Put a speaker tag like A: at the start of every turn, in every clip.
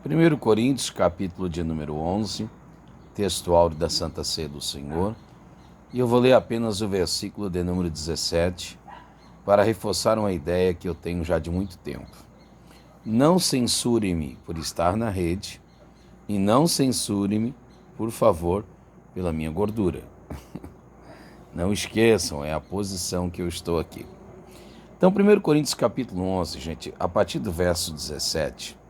A: 1 Coríntios, capítulo de número 11, texto áureo da Santa Ceia do Senhor, e eu vou ler apenas o versículo de número 17, para reforçar uma ideia que eu tenho já de muito tempo. Não censure-me por estar na rede, e não censure-me, por favor, pela minha gordura. Não esqueçam, é a posição que eu estou aqui. Então, 1 Coríntios capítulo 11, gente, a partir do verso 17,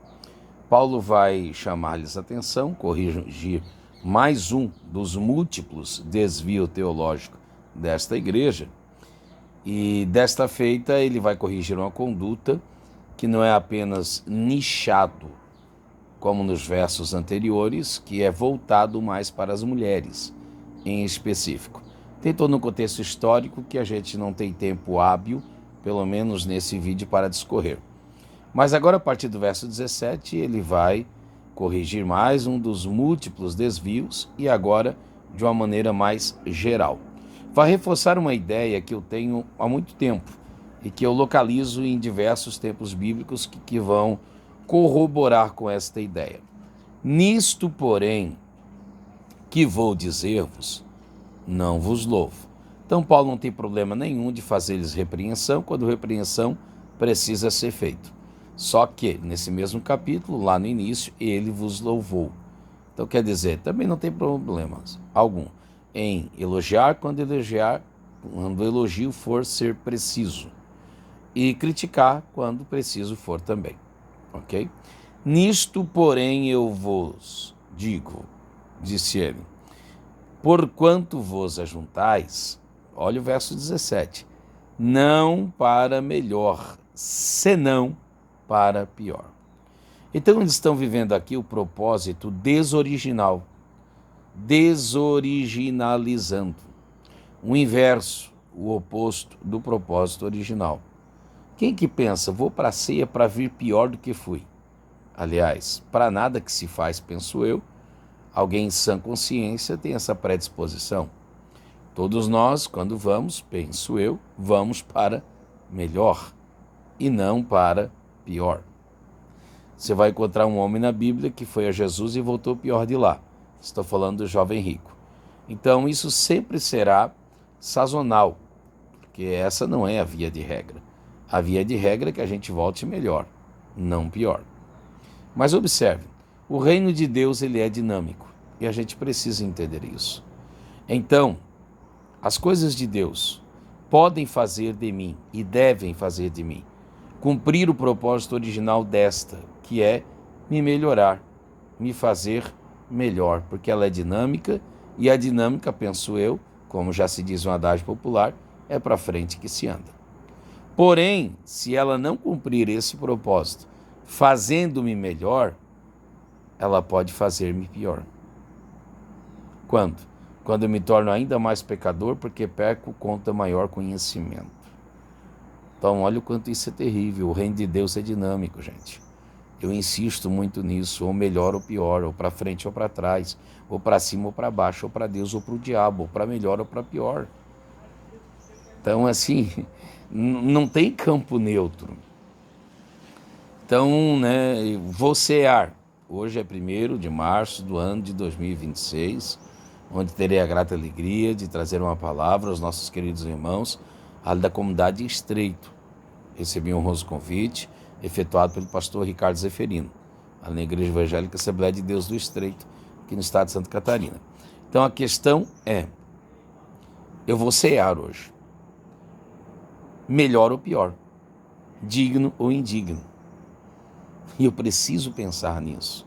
A: Paulo vai chamar-lhes atenção, corrigir mais um dos múltiplos desvios teológicos desta igreja, e desta feita ele vai corrigir uma conduta que não é apenas nichado, como nos versos anteriores, que é voltado mais para as mulheres, em específico. Tem todo um contexto histórico que a gente não tem tempo hábil, pelo menos nesse vídeo, para discorrer. Mas agora, a partir do verso 17, ele vai corrigir mais um dos múltiplos desvios e agora de uma maneira mais geral. Vai reforçar uma ideia que eu tenho há muito tempo e que eu localizo em diversos tempos bíblicos que vão corroborar com esta ideia. Nisto, porém, que vou dizer-vos, não vos louvo. Então, Paulo não tem problema nenhum de fazer-lhes repreensão quando repreensão precisa ser feito. Só que, nesse mesmo capítulo, lá no início, ele vos louvou. Então, quer dizer, também não tem problema algum em elogiar quando o elogio for ser preciso. E criticar quando preciso for também. Ok? Nisto, porém, eu vos digo, disse ele, porquanto vos ajuntais, olha o verso 17, não para melhor, senão para pior. Então eles estão vivendo aqui o propósito desoriginalizando, o inverso, o oposto do propósito original. Quem que pensa, vou para a ceia para vir pior do que fui? Aliás, para nada que se faz, penso eu, alguém em sã consciência tem essa predisposição. Todos nós, quando vamos, penso eu, vamos para melhor e não para pior. Você vai encontrar um homem na Bíblia que foi a Jesus e voltou pior de lá. Estou falando do jovem rico. Então isso sempre será sazonal, porque essa não é a via de regra. A via de regra é que a gente volte melhor, não pior. Mas observe, o reino de Deus ele é dinâmico e a gente precisa entender isso. Então, as coisas de Deus podem fazer de mim e devem fazer de mim cumprir o propósito original desta, que é me melhorar, me fazer melhor, porque ela é dinâmica e a dinâmica, penso eu, como já se diz um adágio popular, é para frente que se anda. Porém, se ela não cumprir esse propósito, fazendo-me melhor, ela pode fazer-me pior. Quando? Quando eu me torno ainda mais pecador, porque perco conta maior conhecimento. Então, olha o quanto isso é terrível. O reino de Deus é dinâmico, gente. Eu insisto muito nisso, ou melhor ou pior, ou para frente ou para trás, ou para cima ou para baixo, ou para Deus ou para o diabo, ou para melhor ou para pior. Então, assim, não tem campo neutro. Então, vou cear. Hoje é 1º de março do ano de 2026, onde terei a grata alegria de trazer uma palavra aos nossos queridos irmãos, ali da comunidade Estreito. Recebi um honroso convite, efetuado pelo pastor Ricardo Zeferino, ali na Igreja Evangélica Assembleia de Deus do Estreito, aqui no estado de Santa Catarina. Então a questão é, eu vou cear hoje, melhor ou pior, digno ou indigno. E eu preciso pensar nisso.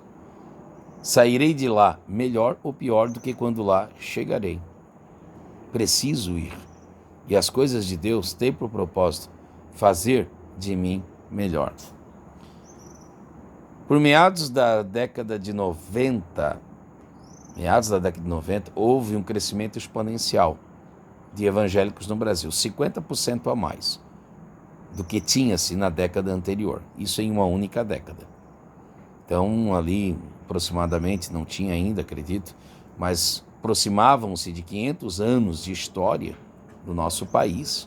A: Sairei de lá melhor ou pior do que quando lá chegarei. Preciso ir. E as coisas de Deus têm por propósito fazer de mim melhor. Por meados da década de 90, houve um crescimento exponencial de evangélicos no Brasil, 50% a mais do que tinha-se na década anterior. Isso em uma única década. Então, ali, aproximadamente, não tinha ainda, acredito, mas aproximavam-se de 500 anos de história do nosso país.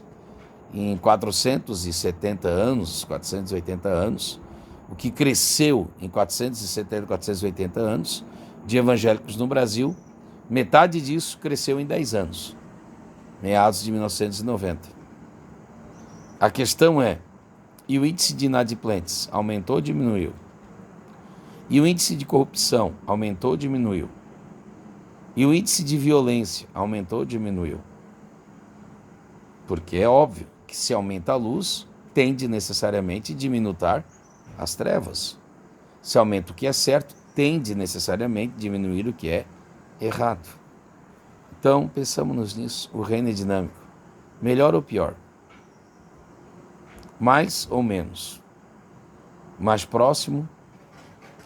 A: Em 470 anos, 480 anos, o que cresceu em 470, 480 anos de evangélicos no Brasil, metade disso cresceu em 10 anos, meados de 1990. A questão é, e o índice de inadimplentes aumentou ou diminuiu? E o índice de corrupção aumentou ou diminuiu? E o índice de violência aumentou ou diminuiu? Porque é óbvio que se aumenta a luz, tende necessariamente a diminuir as trevas. Se aumenta o que é certo, tende necessariamente a diminuir o que é errado. Então, pensamos nisso. O reino é dinâmico. Melhor ou pior? Mais ou menos? Mais próximo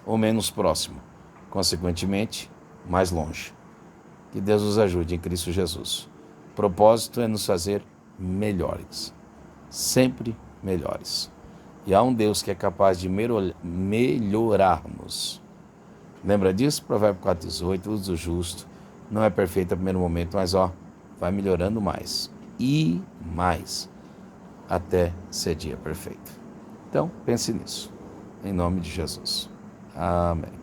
A: ou menos próximo? Consequentemente, mais longe. Que Deus nos ajude em Cristo Jesus. O propósito é nos fazer melhores. Sempre melhores. E há um Deus que é capaz de melhorar-nos. Lembra disso? Provérbio 4,18, uso do justo. Não é perfeito no primeiro momento, mas vai melhorando mais. E mais. Até ser dia perfeito. Então, pense nisso. Em nome de Jesus. Amém.